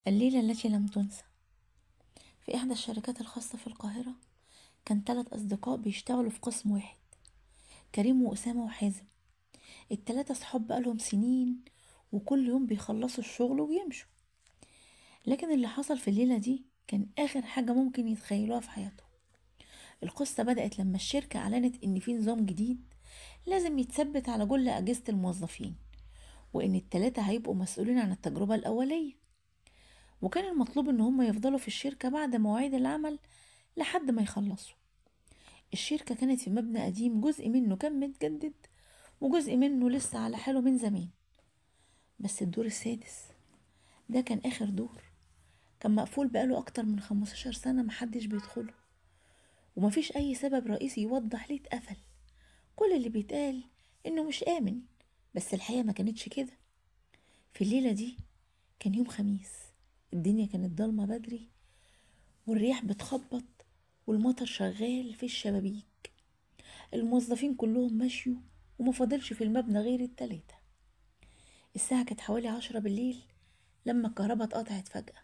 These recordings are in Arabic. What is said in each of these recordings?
الليلة التي لم تنسى. في إحدى الشركات الخاصة في القاهرة كان 3 أصدقاء بيشتغلوا في قسم واحد، كريم وأسامة وحازم. ال3 صحاب بقالهم سنين، وكل يوم بيخلصوا الشغل ويمشوا. لكن اللي حصل في الليلة دي كان آخر حاجة ممكن يتخيلوها في حياتهم. القصة بدأت لما الشركة أعلنت إن في نظام جديد لازم يتثبت على كل أجهزة الموظفين، وإن ال3 هيبقوا مسؤولين عن التجربة الأولية، وكان المطلوب إن هم يفضلوا في الشركة بعد مواعيد العمل لحد ما يخلصوا. الشركة كانت في مبنى قديم، جزء منه كان متجدد وجزء منه لسه على حاله من زمان. بس الدور السادس ده كان آخر دور، كان مقفول بقاله أكتر من 15 سنة، محدش بيدخله، ومفيش أي سبب رئيسي يوضح ليه اتقفل. كل اللي بيتقال إنه مش آمن، بس الحقيقة ما كانتش كده. في الليلة دي كان يوم خميس، الدنيا كانت ضلمة بدري، والرياح بتخبط والمطر شغال في الشبابيك. الموظفين كلهم مشيوا وما فضلش في المبنى غير ال3. الساعة كانت حوالي 10 بالليل لما الكهرباء اتقطعت فجأة،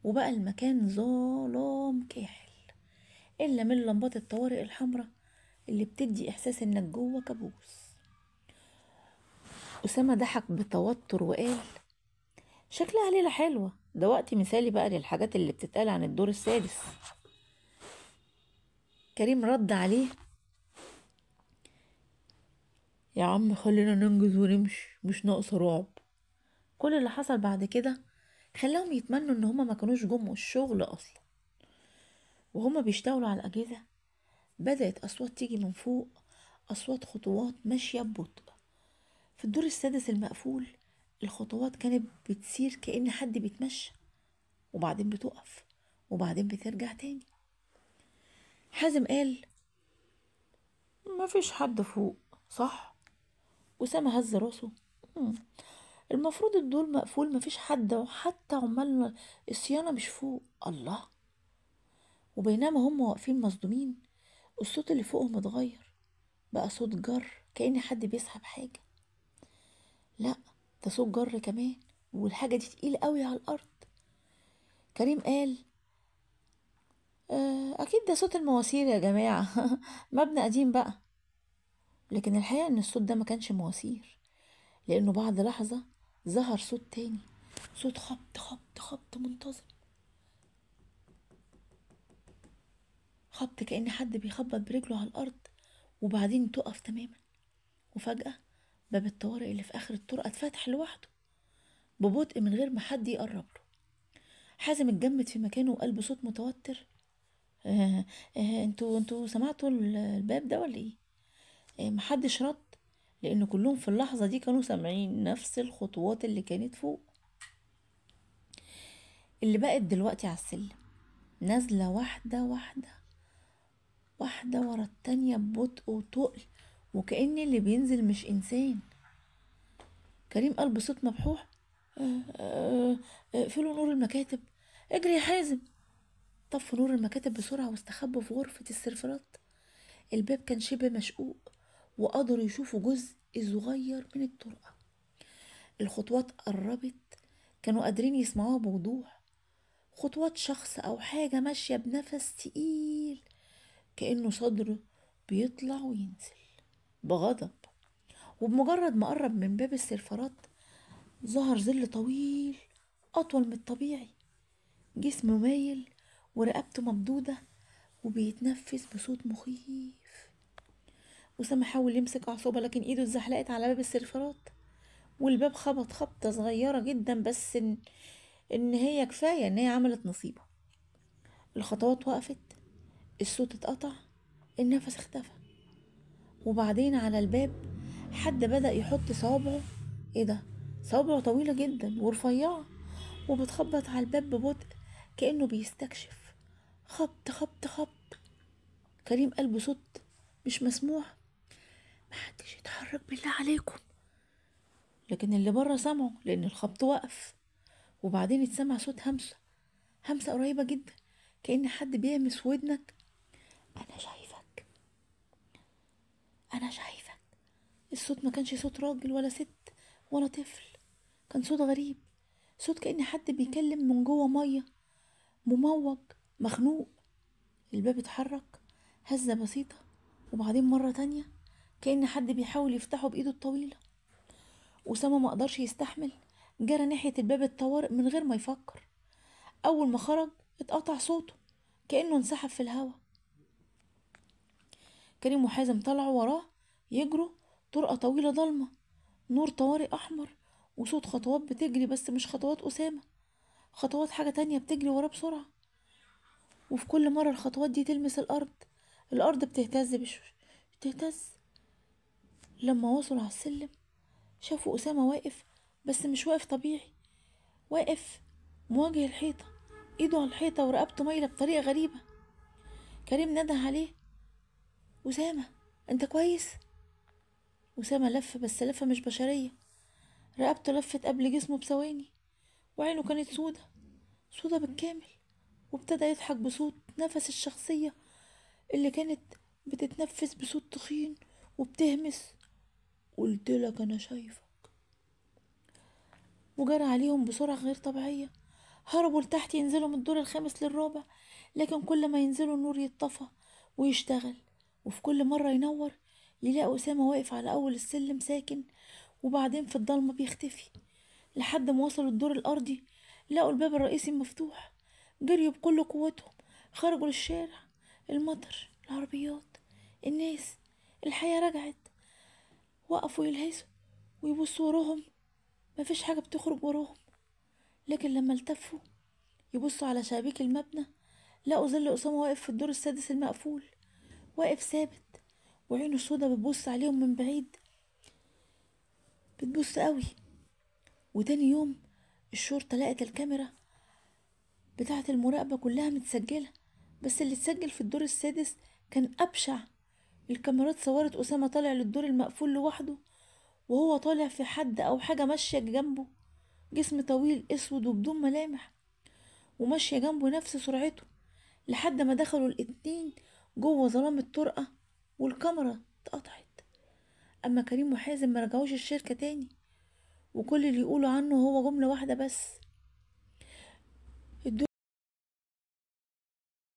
وبقى المكان ظلام كاحل إلا من لمبات الطوارئ الحمراء اللي بتدي إحساس إنك جوه كابوس. أسامة ضحك بتوتر وقال: شكلها ليلة حلوة، ده وقت مثالي بقى للحاجات اللي بتتقال عن الدور السادس. كريم رد عليه: يا عم خلينا ننجز ونمشي، مش ناقصة رعب. كل اللي حصل بعد كده خلاهم يتمنوا ان هما ما كانوش جم الشغل اصلا. وهما بيشتغلوا على الاجهزة بدأت اصوات تيجي من فوق، اصوات خطوات ماشية ببطء. في الدور السادس المقفول الخطوات كانت بتسير كأن حد بيتمشى، وبعدين بتقف، وبعدين بترجع تاني. حازم قال: ما فيش حد فوق، صح؟ وسام هز راسه: "مم، المفروض الدور مقفول، مفيش حد، وحتى عمال الصيانة مش فوق. الله!" وبينما هم واقفين مصدومين، الصوت اللي فوقهم اتغير، بقى صوت جر كأن حد بيسحب حاجة. لا، ده صوت جر كمان، والحاجة دي تقيل قوي على الأرض. كريم قال: أكيد ده صوت المواسير يا جماعة مبنى قديم بقى. لكن الحقيقة إن الصوت ده ما كانش مواسير، لأنه بعد لحظة ظهر صوت تاني، صوت خبط خبط خبط منتظم، خبط كأن حد بيخبط برجله على الأرض وبعدين تقف تماما. وفجأة باب الطوارئ اللي في آخر الطرقة اتفتح لوحده ببطء من غير ما حد يقرب له. حازم اتجمد في مكانه وقال بصوت متوتر: انتوا سمعتوا الباب ده ولا ايه؟ محدش رد، لان كلهم في اللحظة دي كانوا سامعين نفس الخطوات اللي كانت فوق، اللي بقت دلوقتي على السلم، نازلة واحدة واحدة، واحدة ورا التانية ببطء وتقل، وكأن اللي بينزل مش إنسان. كريم قال بصوت مبحوح: اقفلوا نور المكاتب، اجري يا حازم. طفوا نور المكاتب بسرعة واستخبوا في غرفة السيرفرات. الباب كان شبه مشقوق، وقدروا يشوفوا جزء صغير من الطرقة. الخطوات قربت، كانوا قادرين يسمعوها بوضوح، خطوات شخص أو حاجة ماشية بنفس تقيل، كأنه صدره بيطلع وينزل بغضب. وبمجرد ما قرب من باب السيرفرات ظهر ظل طويل أطول من الطبيعي، جسمه مايل ورقبته ممدودة وبيتنفس بصوت مخيف. أسامة حاول يمسك أعصابه، لكن إيده اتزحلقت على باب السيرفرات، والباب خبط خبطة صغيرة جدا، بس إن هي كفاية إن هي عملت نصيبه. الخطوات وقفت، الصوت اتقطع، النفس اختفى، وبعدين على الباب حد بدأ يحط صوابعه. ايه ده؟ صوابعه طويلة جدا ورفيعة، وبتخبط على الباب ببطء كأنه بيستكشف. خبط خبط خبط. كريم قال بصوت مش مسموع: محدش يتحرك بالله عليكم. لكن اللي بره سمعوا لأن الخبط وقف، وبعدين اتسمع صوت همسة، همسة قريبة جدا، كأن حد بيهمس في ودنك: أنا شايفك، أنا شايفك. الصوت ما كانش صوت راجل ولا ست ولا طفل، كان صوت غريب، صوت كأن حد بيكلم من جوه مية، مموج، مخنوق. الباب اتحرك هزة بسيطة، وبعدين مرة تانية كأن حد بيحاول يفتحه بإيده الطويلة. أسامة ما قدرش يستحمل، جرى ناحية الباب الطوارئ من غير ما يفكر. أول ما خرج اتقطع صوته كأنه انسحب في الهوا. كريم وحازم طلعوا وراه يجروا طرقة طويلة ضلمة، نور طوارئ أحمر، وصوت خطوات بتجري، بس مش خطوات أسامة، خطوات حاجة تانية بتجري وراه بسرعة. وفي كل مرة الخطوات دي تلمس الأرض بتهتز بتهتز. لما وصلوا على السلم شافوا أسامة واقف، بس مش واقف طبيعي، واقف مواجه الحيطة، ايده على الحيطة ورقبته مايلة بطريقة غريبة. كريم نده عليه: أسامة، انت كويس؟ أسامة لف، بس لفة مش بشرية، رقبته لفت قبل جسمه بثواني، وعينه كانت سودة بالكامل. وابتدى يضحك بصوت نفس الشخصية اللي كانت بتتنفس بصوت تخين وبتهمس: قلتلك أنا شايفة. وجرى عليهم بسرعة غير طبيعية، هربوا لتحت ينزلوا من الدور الخامس للرابع، لكن كل ما ينزلوا النور يتطفى ويشتغل، وفي كل مرة ينور يلاقوا أسامة واقف على أول السلم ساكن، وبعدين في الضلمة بيختفي. لحد ما وصلوا الدور الأرضي لقوا الباب الرئيسي مفتوح، جريوا بكل قوتهم، خرجوا للشارع. المطر، العربيات، الناس، الحياة رجعت. وقفوا يلهثوا ويبصوا وراهم، مفيش حاجة بتخرج وراهم. لكن لما التفوا يبصوا على شبابيك المبنى لقوا ظل أسامة واقف في الدور السادس المقفول، واقف ثابت، وعينه السودا بتبص عليهم من بعيد، بتبص قوي. وتاني يوم الشرطة لقت الكاميرا بتاعة المراقبة كلها متسجلة، بس اللي اتسجل في الدور السادس كان أبشع. الكاميرات صورت أسامة طالع للدور المقفول لوحده، وهو طالع في حد أو حاجة ماشية جنبه، جسم طويل أسود وبدون ملامح، وماشية جنبه نفس سرعته، لحد ما دخلوا الاتنين جوه ظلام الطرقة والكاميرا اتقطعت. أما كريم وحازم مرجعوش الشركة تاني، وكل اللي يقولوا عنه هو جملة واحدة بس: